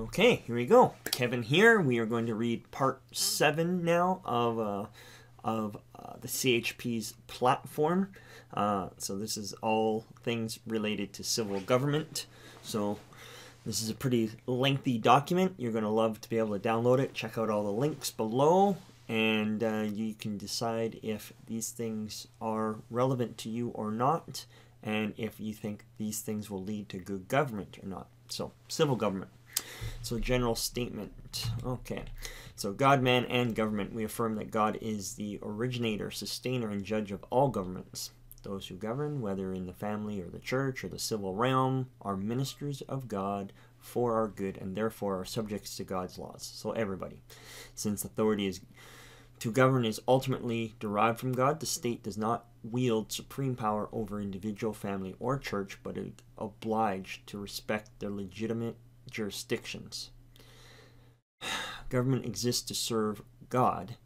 Okay, here we go. Kevin here. We are going to read part 7 now of the CHP's platform. So this is all things related to civil government. So this is a pretty lengthy document. You're going to love to be able to download it. Check out all the links below, and you can decide if these things are relevant to you or not, and if you think these things will lead to good government or not. So, civil government. So, general statement. Okay. So, God, man, and government. We affirm that God is the originator, sustainer, and judge of all governments. Those who govern, whether in the family or the church or the civil realm, are ministers of God for our good and therefore are subjects to God's laws. So, everybody. Since authority to govern is ultimately derived from God, the state does not wield supreme power over individual, family, or church, but is obliged to respect their legitimate jurisdictions. Government exists to serve God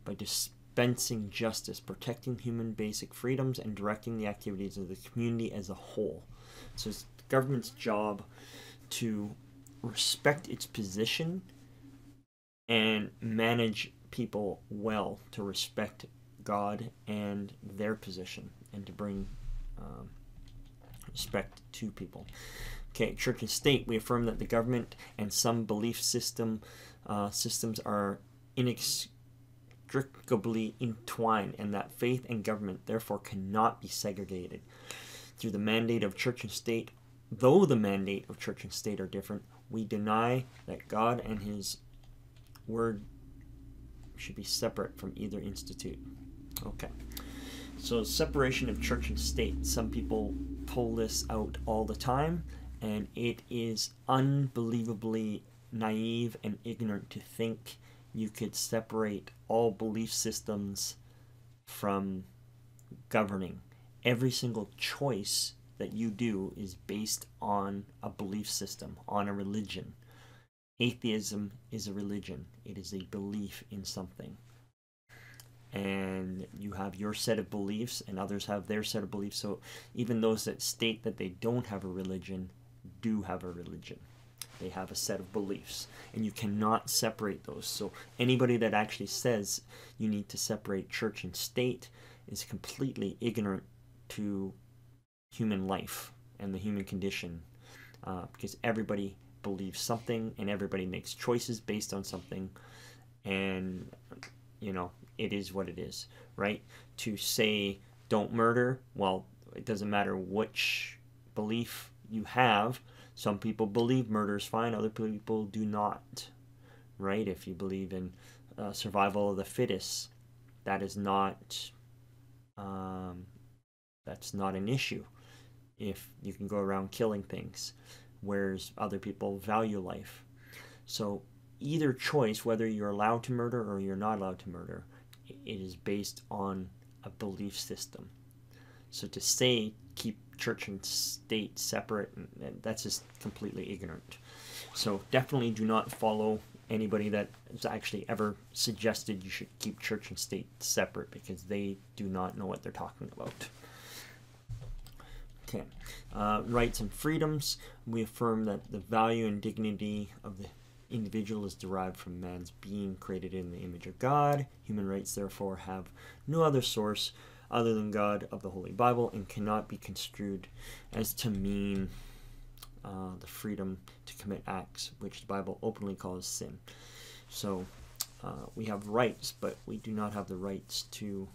by dispensing justice, protecting human basic freedoms, and directing the activities of the community as a whole. So it's the government's job to respect its position and manage people well, to respect God and their position, and to bring respect to people. Okay, church and state. We affirm that the government and some belief systems are inextricably entwined, and that faith and government therefore cannot be segregated. Through the mandate of church and state, though the mandate of church and state are different, we deny that God and His Word should be separate from either institute. Okay. So separation of church and state. Some people pull this out all the time, and it is unbelievably naive and ignorant to think you could separate all belief systems from governing. Every single choice that you do is based on a belief system, on a religion. Atheism is a religion. It is a belief in something. And you have your set of beliefs, and others have their set of beliefs. So even those that state that they don't have a religion do have a religion. They have a set of beliefs, and you cannot separate those. So anybody that actually says you need to separate church and state is completely ignorant to human life and the human condition, because everybody believes something and everybody makes choices based on something, and you know, it is what it is, right? To say don't murder, well, it doesn't matter which belief you have. Some people believe murder is fine, other people do not, right? If you believe in survival of the fittest, that is not that's not an issue if you can go around killing things, whereas other people value life. So either choice, whether you're allowed to murder or you're not allowed to murder, it is based on a belief system. So to say keep church and state separate, that's just completely ignorant. So definitely do not follow anybody that has actually ever suggested you should keep church and state separate, because they do not know what they're talking about. Okay, rights and freedoms. We affirm that the value and dignity of the individual is derived from man's being created in the image of God. Human rights, therefore, have no other source other than God of the Holy Bible, and cannot be construed as to mean the freedom to commit acts which the Bible openly calls sin. So we have rights, but we do not have the rights to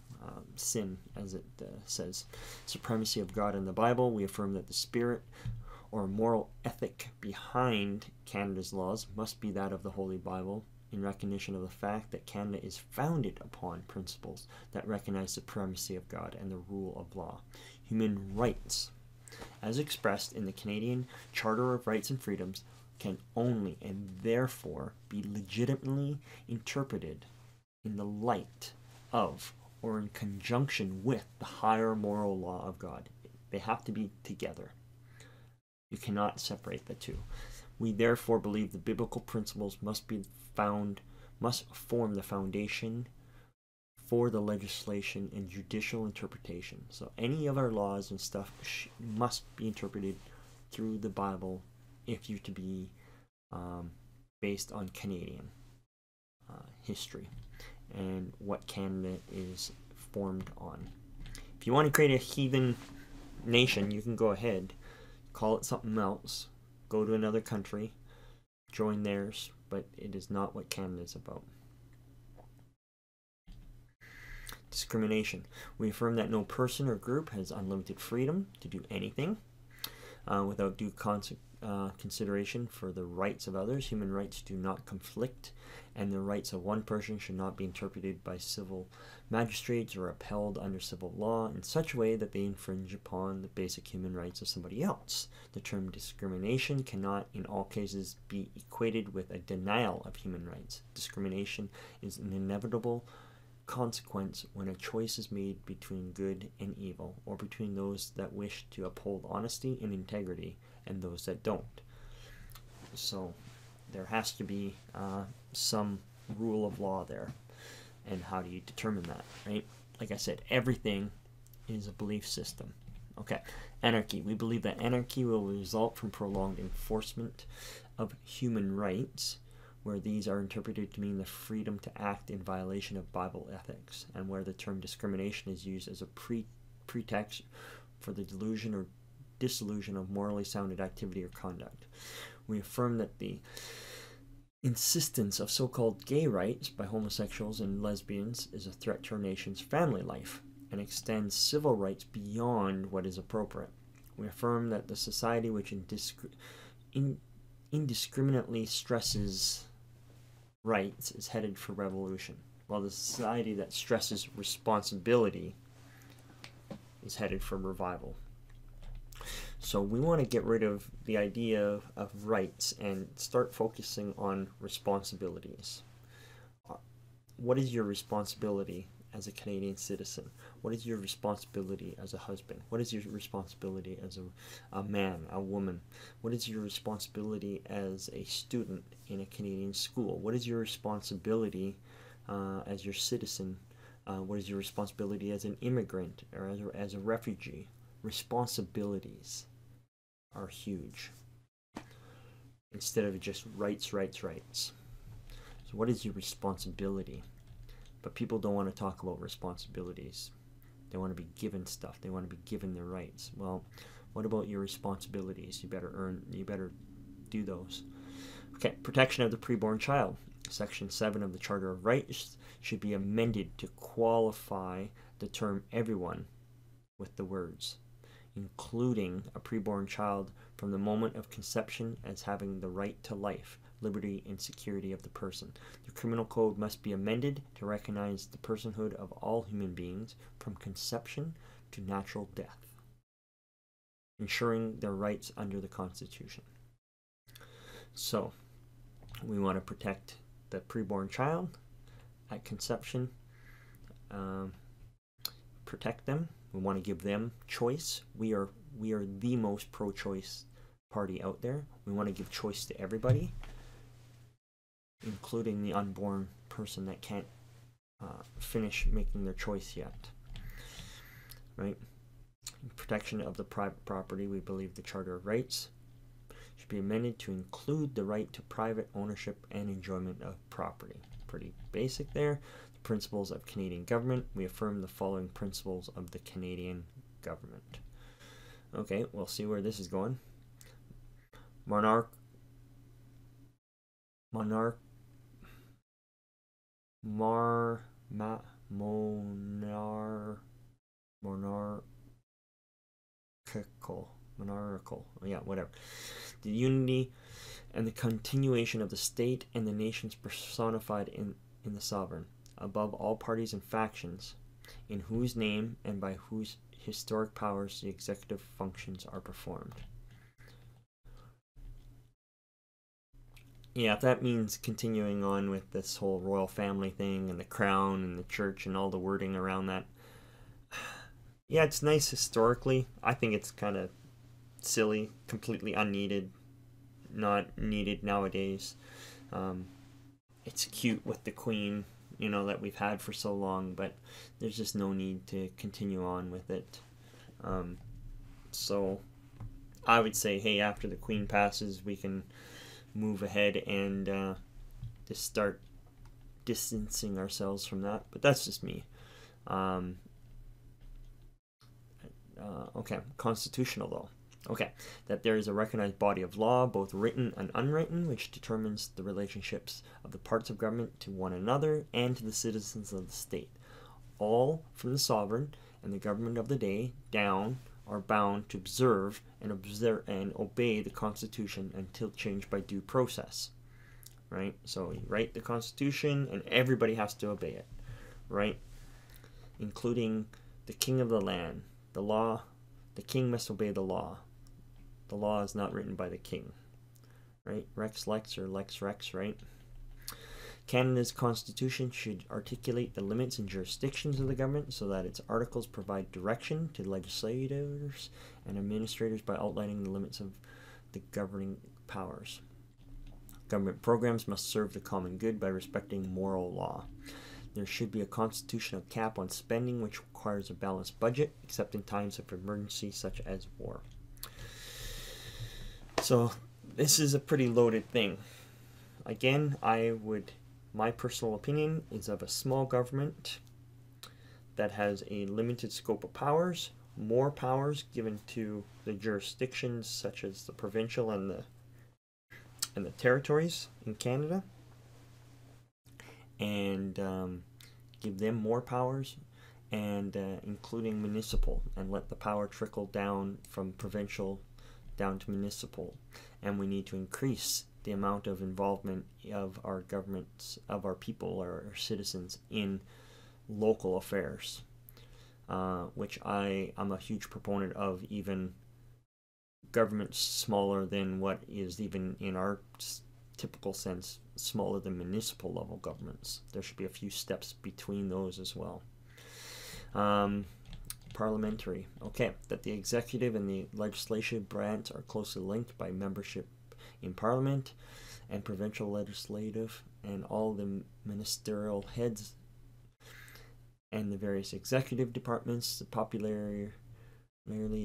sin, as it says. Supremacy of God in the Bible. We affirm that the spirit or moral ethic behind Canada's laws must be that of the Holy Bible, in recognition of the fact that Canada is founded upon principles that recognize supremacy of God and the rule of law. Human rights, as expressed in the Canadian Charter of Rights and Freedoms, can only and therefore be legitimately interpreted in the light of or in conjunction with the higher moral law of God. They have to be together. You cannot separate the two. We therefore believe the biblical principles must form the foundation for the legislation and judicial interpretation. So any of our laws and stuff must be interpreted through the Bible if you're to be based on Canadian history and what Canada is formed on. If you want to create a heathen nation, you can go ahead, call it something else, go to another country, join theirs, but it is not what Canada is about. Discrimination. We affirm that no person or group has unlimited freedom to do anything without due consideration for the rights of others. Human rights do not conflict, and the rights of one person should not be interpreted by civil magistrates or upheld under civil law in such a way that they infringe upon the basic human rights of somebody else. The term discrimination cannot, in all cases, be equated with a denial of human rights. Discrimination is an inevitable consequence when a choice is made between good and evil, or between those that wish to uphold honesty and integrity and those that don't. So there has to be some rule of law there. And how do you determine that, right? Like I said, everything is a belief system. Okay, anarchy. We believe that anarchy will result from prolonged enforcement of human rights, where these are interpreted to mean the freedom to act in violation of Bible ethics, and where the term discrimination is used as a pretext for the delusion or dissolution of morally sounded activity or conduct. We affirm that the insistence of so-called gay rights by homosexuals and lesbians is a threat to our nation's family life and extends civil rights beyond what is appropriate. We affirm that the society which indiscriminately stresses rights is headed for revolution, while the society that stresses responsibility is headed for revival. So we want to get rid of the idea of rights and start focusing on responsibilities. What is your responsibility as a Canadian citizen? What is your responsibility as a husband? What is your responsibility as a man, a woman? What is your responsibility as a student in a Canadian school? What is your responsibility as your citizen? What is your responsibility as an immigrant or as a refugee? Responsibilities are huge instead of just rights. So what is your responsibility? But people don't want to talk about responsibilities. They want to be given stuff. They want to be given their rights. Well, what about your responsibilities? You better do those. Okay, protection of the preborn child. Section 7 of the Charter of Rights should be amended to qualify the term everyone with the words, including a preborn child from the moment of conception as having the right to life, liberty, and security of the person. The criminal code must be amended to recognize the personhood of all human beings from conception to natural death, ensuring their rights under the Constitution. So, we want to protect the preborn child at conception, protect them. We want to give them choice. We are the most pro-choice party out there. We want to give choice to everybody, including the unborn person that can't finish making their choice yet. Right? Protection of the private property. We believe the Charter of Rights should be amended to include the right to private ownership and enjoyment of property. Pretty basic there. The principles of Canadian government. We affirm the following principles of the Canadian government. Okay, we'll see where this is going. Monarchical. Yeah, whatever. The unity and the continuation of the state and the nations personified in the sovereign, above all parties and factions, in whose name and by whose historic powers the executive functions are performed. Yeah, if that means continuing on with this whole royal family thing and the crown and the church and all the wording around that, yeah, it's nice historically. I think it's kind of silly, completely unneeded, not needed nowadays. It's cute with the Queen, you know, that we've had for so long, but there's just no need to continue on with it. So I would say, hey, after the Queen passes, we can move ahead and just start distancing ourselves from that. But that's just me. Okay, constitutional though. Okay, that there is a recognized body of law, both written and unwritten, which determines the relationships of the parts of government to one another and to the citizens of the state. All from the sovereign and the government of the day down are bound to observe and obey the Constitution until changed by due process. Right? So you write the Constitution and everybody has to obey it. Right? Including the king of the land. The law, the king must obey the law. The law is not written by the king. Right? Rex lex or lex rex, right? Canada's constitution should articulate the limits and jurisdictions of the government so that its articles provide direction to legislators and administrators by outlining the limits of the governing powers. Government programs must serve the common good by respecting moral law. There should be a constitutional cap on spending which requires a balanced budget, except in times of emergency such as war. So this is a pretty loaded thing. Again, my personal opinion is of a small government that has a limited scope of powers, more powers given to the jurisdictions such as the provincial and the territories in Canada, and give them more powers, and including municipal, and let the power trickle down from provincial down to municipal. And we need to increase the amount of involvement of our governments, of our people, our citizens in local affairs, which I am a huge proponent of, even governments smaller than what is even in our typical sense smaller than municipal level governments. There should be a few steps between those as well. Parliamentary. Okay, that the executive and the legislative branch are closely linked by membership in Parliament and provincial legislative, and all the ministerial heads and the various executive departments. The popularly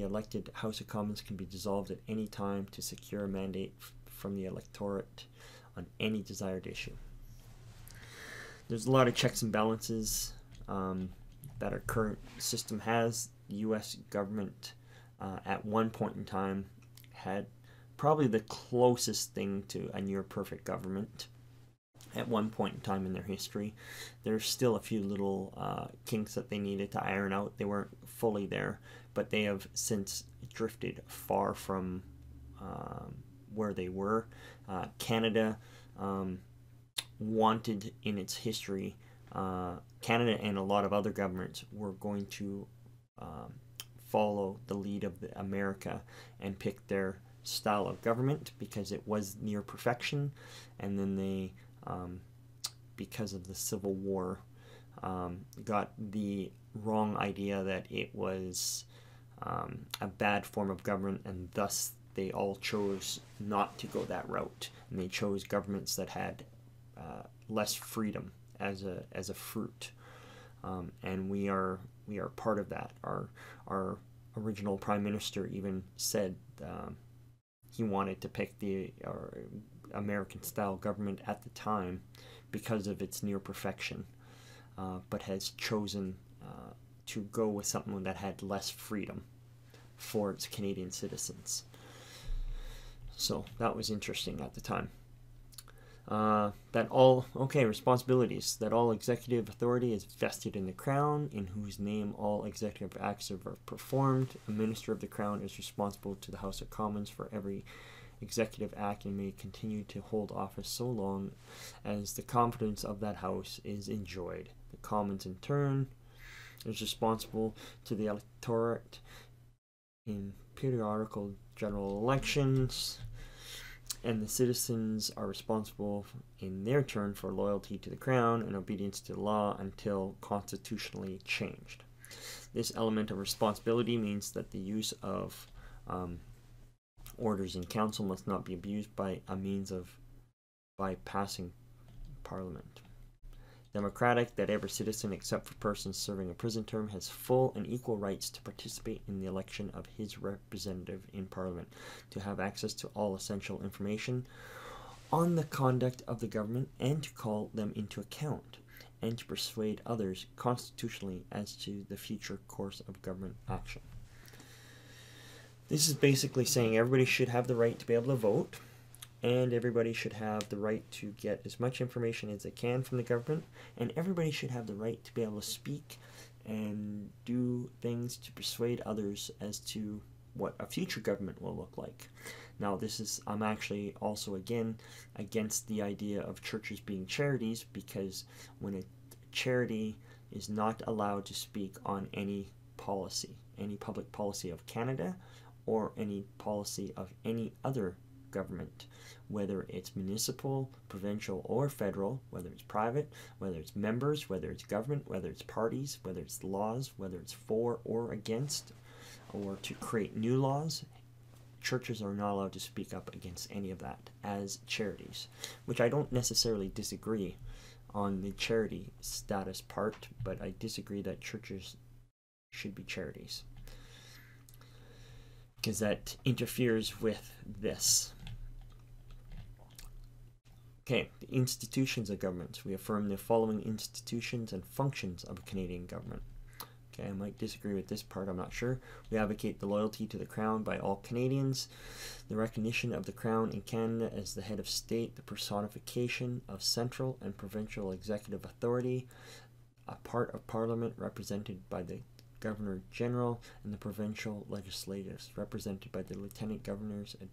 elected House of Commons can be dissolved at any time to secure a mandate from the electorate on any desired issue. There's a lot of checks and balances that our current system has. The U.S. government at one point in time had probably the closest thing to a near perfect government at one point in time in their history. There's still a few little kinks that they needed to iron out. They weren't fully there, but they have since drifted far from where they were. Canada wanted in its history, Canada and a lot of other governments were going to follow the lead of America and pick their style of government because it was near perfection, and then they, because of the Civil War, got the wrong idea that it was a bad form of government, and thus they all chose not to go that route, and they chose governments that had less freedom as a fruit, and we are part of that. Our original Prime Minister even said he wanted to pick the American style government at the time because of its near perfection, but has chosen to go with something that had less freedom for its Canadian citizens. So that was interesting at the time. Responsibilities. That all executive authority is vested in the Crown, in whose name all executive acts are performed. A minister of the Crown is responsible to the House of Commons for every executive act and may continue to hold office so long as the confidence of that House is enjoyed. The Commons, in turn, is responsible to the electorate in periodical general elections, and the citizens are responsible in their turn for loyalty to the Crown and obedience to the law until constitutionally changed. This element of responsibility means that the use of orders in council must not be abused by a means of bypassing Parliament. Democratic, that every citizen except for persons serving a prison term has full and equal rights to participate in the election of his representative in Parliament, to have access to all essential information on the conduct of the government and to call them into account, and to persuade others constitutionally as to the future course of government action. This is basically saying everybody should have the right to be able to vote, and everybody should have the right to get as much information as they can from the government, and everybody should have the right to be able to speak and do things to persuade others as to what a future government will look like. Now, I'm actually also again against the idea of churches being charities, because when a charity is not allowed to speak on any policy, any public policy of Canada, or any policy of any other government, whether it's municipal, provincial, or federal, whether it's private, whether it's members, whether it's government, whether it's parties, whether it's laws, whether it's for or against, or to create new laws, churches are not allowed to speak up against any of that as charities, which I don't necessarily disagree on the charity status part, but I disagree that churches should be charities, because that interferes with this. Okay, the institutions of governments. We affirm the following institutions and functions of a Canadian government. Okay, I might disagree with this part, I'm not sure. We advocate the loyalty to the Crown by all Canadians, the recognition of the Crown in Canada as the head of state, the personification of central and provincial executive authority, a part of Parliament represented by the Governor General, and the provincial legislatures represented by the Lieutenant Governors, a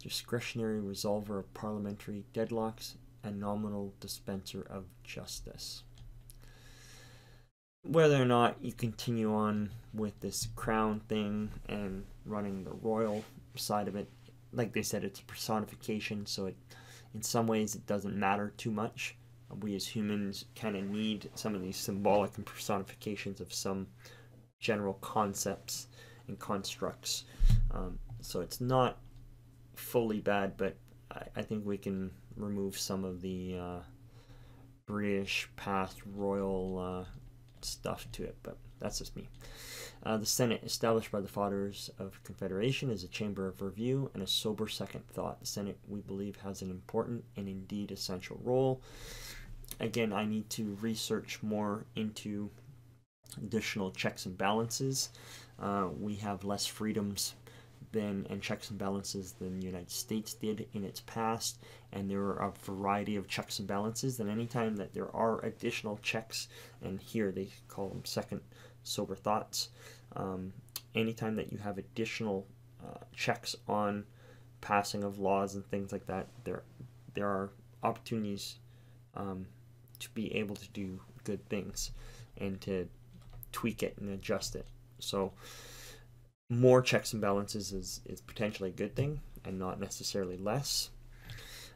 discretionary resolver of parliamentary deadlocks, and nominal dispenser of justice. Whether or not you continue on with this Crown thing and running the royal side of it, like they said, it's a personification, so in some ways it doesn't matter too much. We as humans kind of need some of these symbolic and personifications of some general concepts and constructs. So it's not fully bad, but I think we can remove some of the British past royal stuff to it, but that's just me. The Senate, established by the Fathers of Confederation, is a chamber of review and a sober second thought. The Senate, we believe, has an important and indeed essential role. Again, I need to research more into additional checks and balances. We have less freedoms and checks and balances than the United States did in its past, and there are a variety of checks and balances. And anytime that there are additional checks, and here they call them second sober thoughts, anytime that you have additional checks on passing of laws and things like that, there are opportunities to be able to do good things and to tweak it and adjust it. So more checks and balances is potentially a good thing and not necessarily less.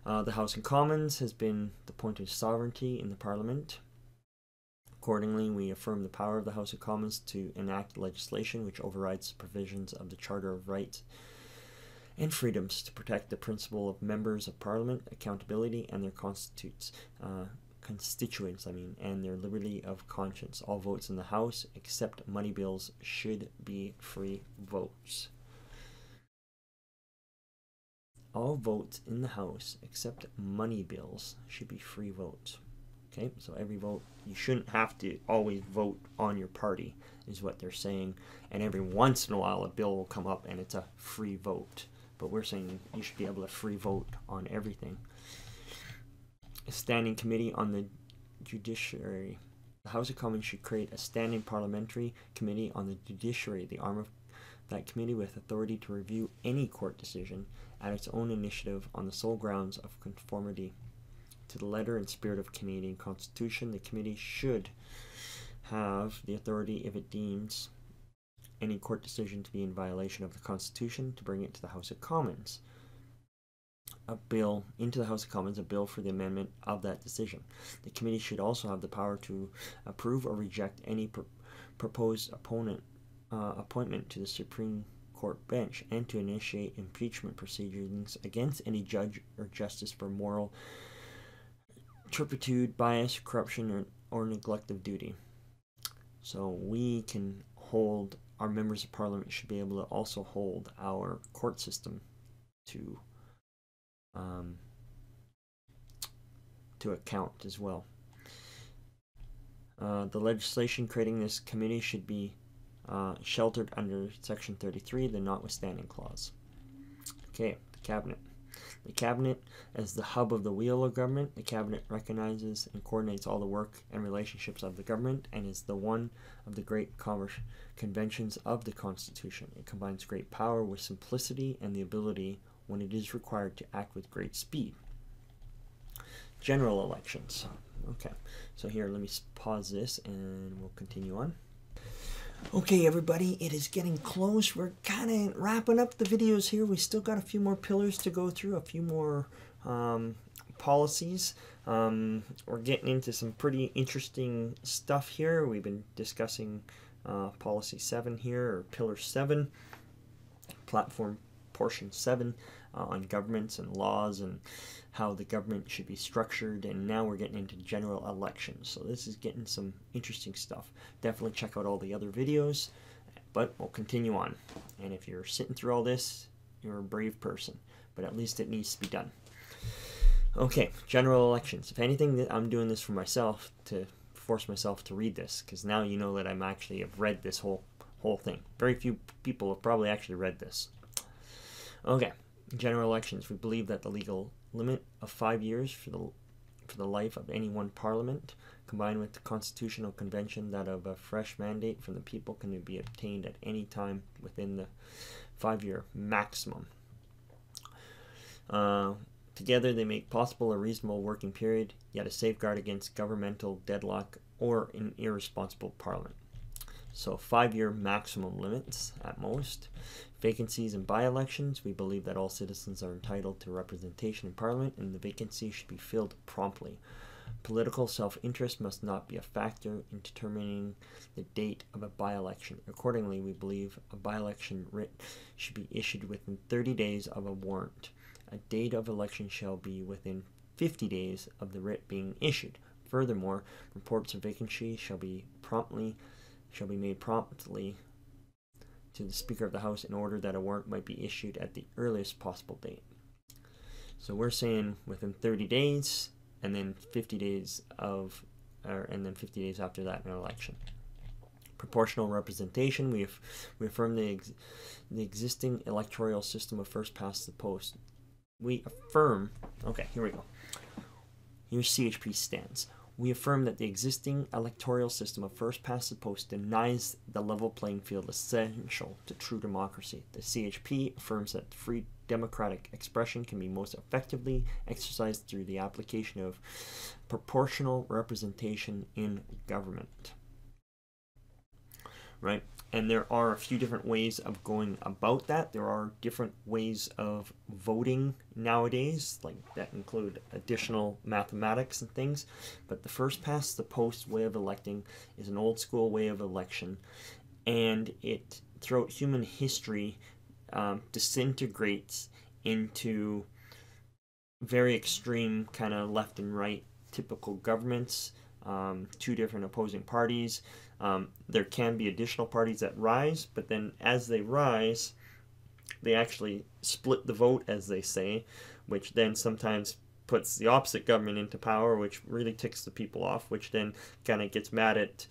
The House of Commons has been the point of sovereignty in the Parliament. Accordingly, we affirm the power of the House of Commons to enact legislation which overrides the provisions of the Charter of Rights and Freedoms, to protect the principle of members of Parliament, accountability, and their constituents, and their liberty of conscience. All votes in the House, except money bills, should be free votes. All votes in the House, except money bills, should be free votes. Okay, so every vote, you shouldn't have to always vote on your party, is what they're saying. And every once in a while, a bill will come up and it's a free vote. But we're saying you should be able to free vote on everything. A standing committee on the judiciary. The House of Commons should create a standing parliamentary committee on the judiciary, the arm of that committee with authority to review any court decision at its own initiative on the sole grounds of conformity to the letter and spirit of Canadian Constitution. The committee should have the authority, if it deems any court decision to be in violation of the Constitution, to bring it to the House of Commons. A bill into the House of Commons, a bill for the amendment of that decision. The committee should also have the power to approve or reject any proposed appointment to the Supreme Court bench, and to initiate impeachment proceedings against any judge or justice for moral turpitude, bias, corruption, or neglect of duty. So we can hold, our members of Parliament should be able to also hold our court system to to account as well. The legislation creating this committee should be sheltered under Section 33, the notwithstanding clause. Okay, the Cabinet. The Cabinet, as the hub of the wheel of government, the Cabinet recognizes and coordinates all the work and relationships of the government and is the one of the great conventions of the Constitution. It combines great power with simplicity and the ability, when it is required, to act with great speed. General elections. Okay, so here, let me pause this and we'll continue on. Okay, everybody, it is getting close. We're kind of wrapping up the videos here. We still got a few more pillars to go through, a few more policies. We're getting into some pretty interesting stuff here. We've been discussing Policy 7 here, or Pillar 7, Platform Portion 7, on governments and laws and how the government should be structured, and now we're getting into general elections. So this is getting some interesting stuff. Definitely check out all the other videos, but we'll continue on. And if you're sitting through all this, you're a brave person, but at least it needs to be done. Okay, general elections. If anything, I'm doing this for myself, to force myself to read this, because now you know that I'm actually have read this whole thing. Very few people have probably actually read this. Okay, general elections. We believe that the legal limit of 5 years for the life of any one parliament, combined with the constitutional convention that of a fresh mandate from the people, can be obtained at any time within the 5-year maximum. Together they make possible a reasonable working period, yet a safeguard against governmental deadlock or an irresponsible parliament. So 5-year maximum limits at most. Vacancies and by-elections. We believe that all citizens are entitled to representation in Parliament, and the vacancy should be filled promptly. Political self-interest must not be a factor in determining the date of a by-election. Accordingly, we believe a by-election writ should be issued within 30 days of a warrant. A date of election shall be within 50 days of the writ being issued. Furthermore, reports of vacancy shall be made promptly to the Speaker of the House in order that a warrant might be issued at the earliest possible date. So we're saying within 30 days, and then 50 days and then 50 days after that, an election. Proportional representation. We affirm the existing electoral system of first past the post. We affirm. Okay, here we go. Here's CHP stands. We affirm that the existing electoral system of first past the post denies the level playing field essential to true democracy. The CHP affirms that free democratic expression can be most effectively exercised through the application of proportional representation in government. Right? And there are a few different ways of going about that. There are different ways of voting nowadays, like that include additional mathematics and things. But the first past the post way of electing is an old school way of election, and it throughout human history disintegrates into very extreme kind of left and right typical governments, two different opposing parties. There can be additional parties that rise, but then as they rise, they actually split the vote, as they say, which then sometimes puts the opposite government into power, which really ticks the people off, which then kind of gets mad at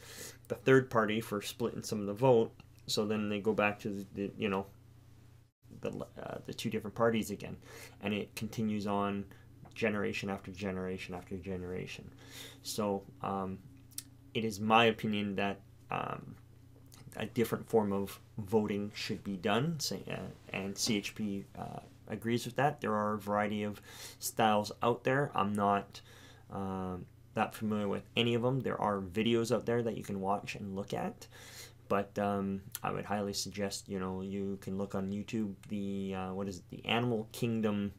the third party for splitting some of the vote. So then they go back to the two different parties again, and it continues on generation after generation after generation. So it is my opinion that a different form of voting should be done, and CHP agrees with that. There are a variety of styles out there. I'm not that familiar with any of them. There are videos out there that you can watch and look at, but I would highly suggest, you can look on YouTube, the Animal Kingdom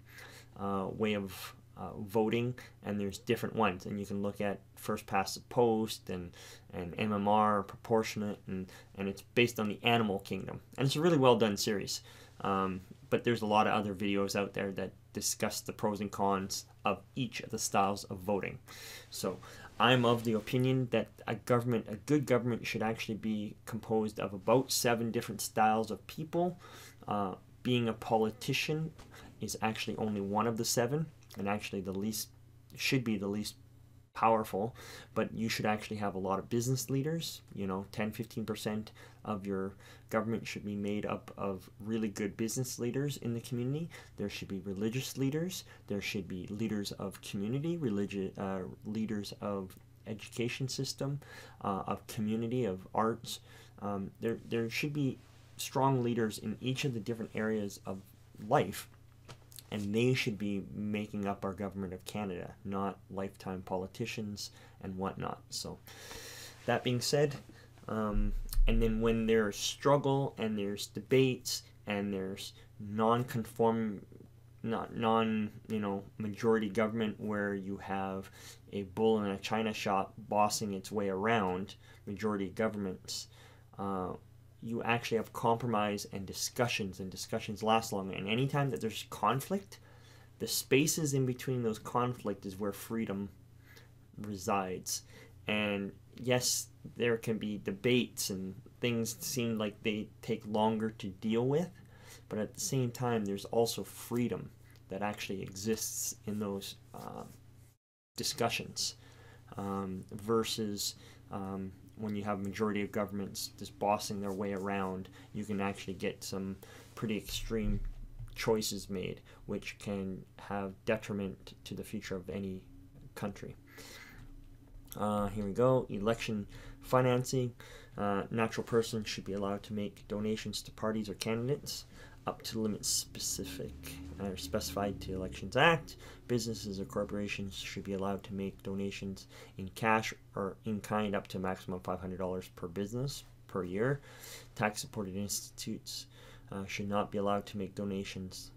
way of voting, and there's different ones, and you can look at first past the post and MMR, proportionate, and it's based on the Animal Kingdom, and it's a really well done series. But there's a lot of other videos out there that discuss the pros and cons of each of the styles of voting. So I'm of the opinion that a good government should actually be composed of about 7 different styles of people. Being a politician is actually only one of the 7, and actually should be the least powerful, but you should actually have a lot of business leaders. 10-15% of your government should be made up of really good business leaders in the community. There should be religious leaders. There should be leaders of community, leaders of education system, of community, of arts. There should be strong leaders in each of the different areas of life, and they should be making up our government of Canada, not lifetime politicians and whatnot. So that being said, and then when there's struggle and there's debates and there's majority government where you have a bull in a china shop bossing its way around majority governments, you actually have compromise and discussions last long. And anytime that there's conflict, the spaces in between those conflict is where freedom resides. And yes, there can be debates and things seem like they take longer to deal with, but at the same time there's also freedom that actually exists in those discussions, versus when you have majority of governments just bossing their way around. You can actually get some pretty extreme choices made, which can have detriment to the future of any country. Here we go. Election financing. Natural persons should be allowed to make donations to parties or candidates up to limits specified to Elections Act. Businesses or corporations should be allowed to make donations in cash or in kind up to a maximum of $500 per business per year. Tax-supported institutes should not be allowed to make donations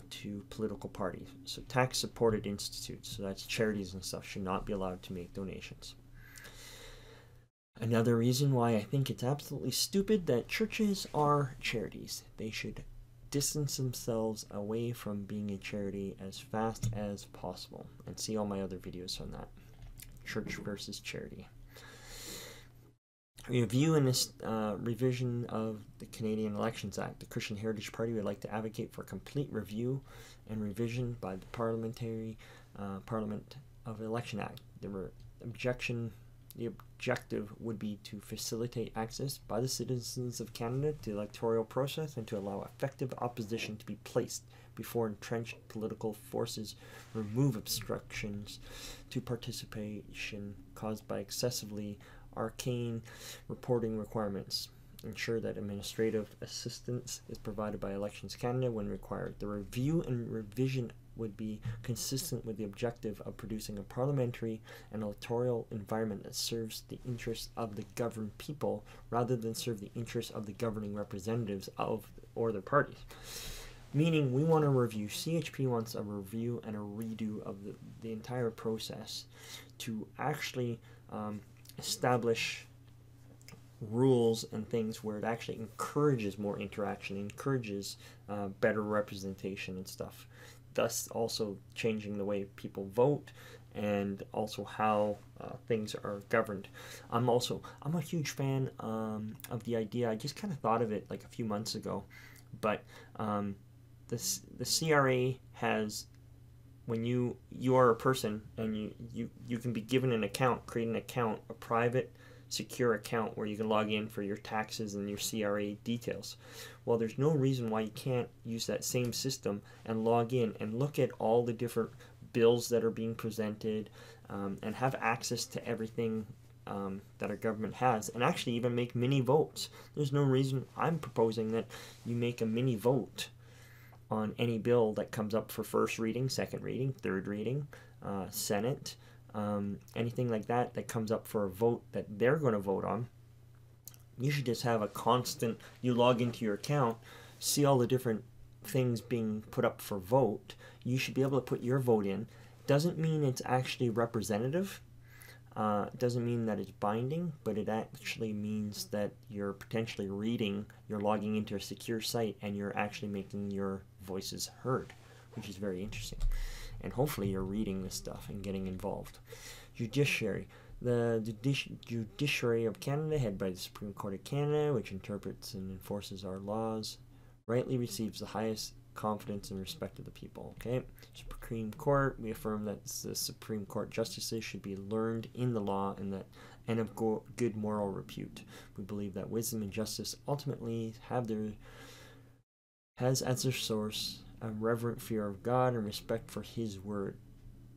to political parties. So tax-supported institutes, so that's charities and stuff, should not be allowed to make donations. Another reason why I think it's absolutely stupid that churches are charities. They should distance themselves away from being a charity as fast as possible. And see all my other videos on that. Church versus charity. Review in this revision of the Canadian Elections Act. The Christian Heritage Party would like to advocate for complete review and revision by the Parliamentary Parliament of the Election Act. The objective would be to facilitate access by the citizens of Canada to the electoral process and to allow effective opposition to be placed before entrenched political forces remove obstructions to participation caused by excessively arcane reporting requirements. Ensure that administrative assistance is provided by Elections Canada when required. The review and revision would be consistent with the objective of producing a parliamentary and electoral environment that serves the interests of the governed people rather than serve the interests of the governing representatives of or their parties. Meaning, we want a review. CHP wants a review and a redo of the entire process to actually establish rules and things where it actually encourages more interaction, encourages better representation and stuff, thus also changing the way people vote and also how things are governed. I'm a huge fan of the idea. I just kind of thought of it like a few months ago, but the CRA has, when you are a person and you can be given an account, create an account, a private secure account where you can log in for your taxes and your CRA details. Well, there's no reason why you can't use that same system and log in and look at all the different bills that are being presented, and have access to everything that our government has, and actually even make mini votes. There's no reason. I'm proposing that you make a mini vote on any bill that comes up for first reading, second reading, third reading, Senate, anything like that comes up for a vote that they're going to vote on. You should just have a constant, you log into your account, see all the different things being put up for vote. You should be able to put your vote in. Doesn't mean it's actually representative. It doesn't mean that it's binding, but it actually means that you're potentially you're logging into a secure site and you're actually making your voices heard, which is very interesting. And hopefully you're reading this stuff and getting involved. Judiciary. The Judiciary of Canada, headed by the Supreme Court of Canada, which interprets and enforces our laws, rightly receives the highest confidence and respect of the people. Okay, Supreme Court, we affirm that the Supreme Court justices should be learned in the law and of good moral repute. We believe that wisdom and justice ultimately has as their source a reverent fear of God and respect for His word.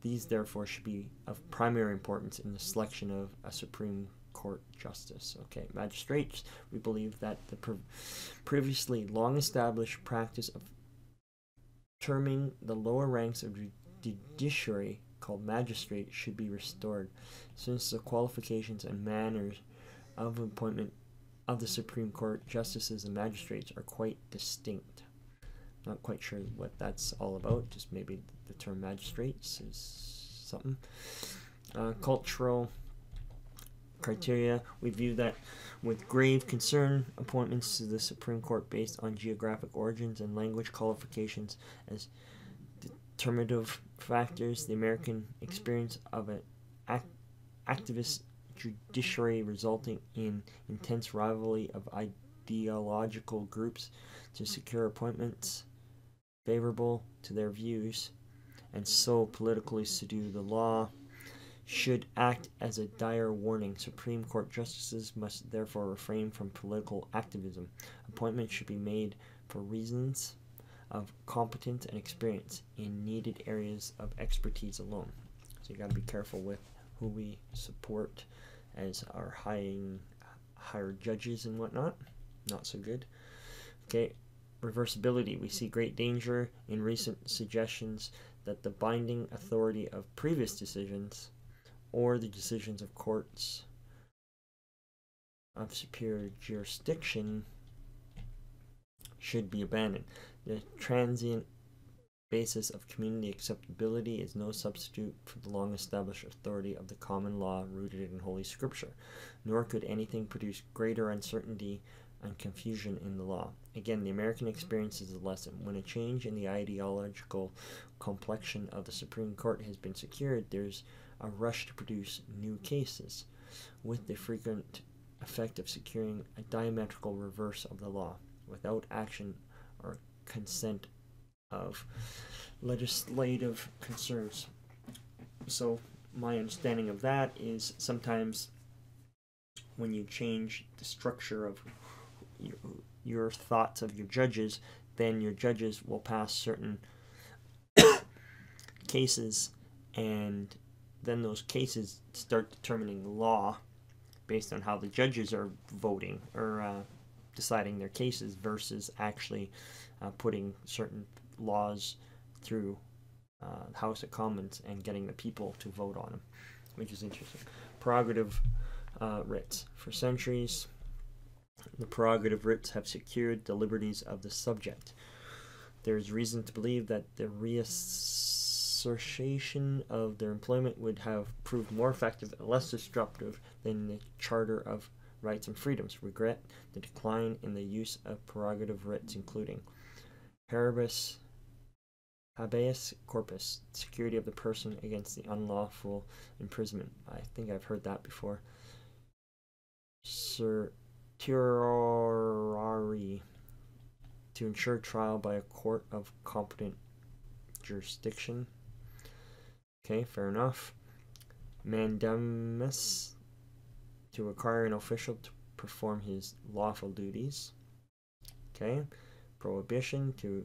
These therefore should be of primary importance in the selection of a Supreme Court justice. Okay, magistrates, we believe that the previously long established practice of terming the lower ranks of judiciary called magistrate should be restored, since the qualifications and manners of appointment of the Supreme Court justices and magistrates are quite distinct. Not quite sure what that's all about, just maybe the term magistrates is something. Cultural criteria, we view that with grave concern appointments to the Supreme Court based on geographic origins and language qualifications as determinative factors. The American experience of an activist judiciary resulting in intense rivalry of ideological groups to secure appointments favorable to their views and so politically subdue the law should act as a dire warning. Supreme Court justices must therefore refrain from political activism. Appointments should be made for reasons of competence and experience in needed areas of expertise alone. So you got to be careful with who we support as our hired judges and whatnot. Not so good. Okay, reversibility. We see great danger in recent suggestions that the binding authority of previous decisions or the decisions of courts of superior jurisdiction should be abandoned. The transient basis of community acceptability is no substitute for the long-established authority of the common law rooted in Holy Scripture, nor could anything produce greater uncertainty and confusion in the law. Again, the American experience is a lesson. When a change in the ideological complexion of the Supreme Court has been secured, there's a rush to produce new cases, with the frequent effect of securing a diametrical reverse of the law, without action or consent of legislative concerns. So my understanding of that is sometimes when you change the structure of your thoughts of your judges, then your judges will pass certain cases, and then those cases start determining the law based on how the judges are voting or deciding their cases versus actually putting certain laws through the House of Commons and getting the people to vote on them, which is interesting. Prerogative writs. For centuries, the prerogative writs have secured the liberties of the subject. There is reason to believe that the reassertion of their employment would have proved more effective and less disruptive than the Charter of Rights and Freedoms. Regret the decline in the use of prerogative writs, including habeas corpus, security of the person against the unlawful imprisonment. I think I've heard that before. Certiorari, to ensure trial by a court of competent jurisdiction. Okay, fair enough. Mandamus, to require an official to perform his lawful duties. Okay. Prohibition, to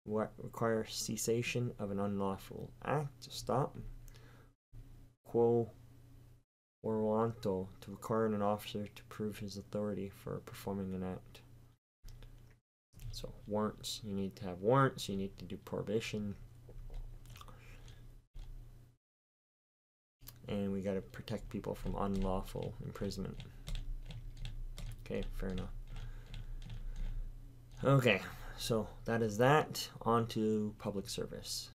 require cessation of an unlawful act, to stop. Quo warranto, to require an officer to prove his authority for performing an act. So warrants, you need to have warrants, you need to do prohibition. And we got to protect people from unlawful imprisonment. Okay, fair enough. Okay, so that is that. On to public service.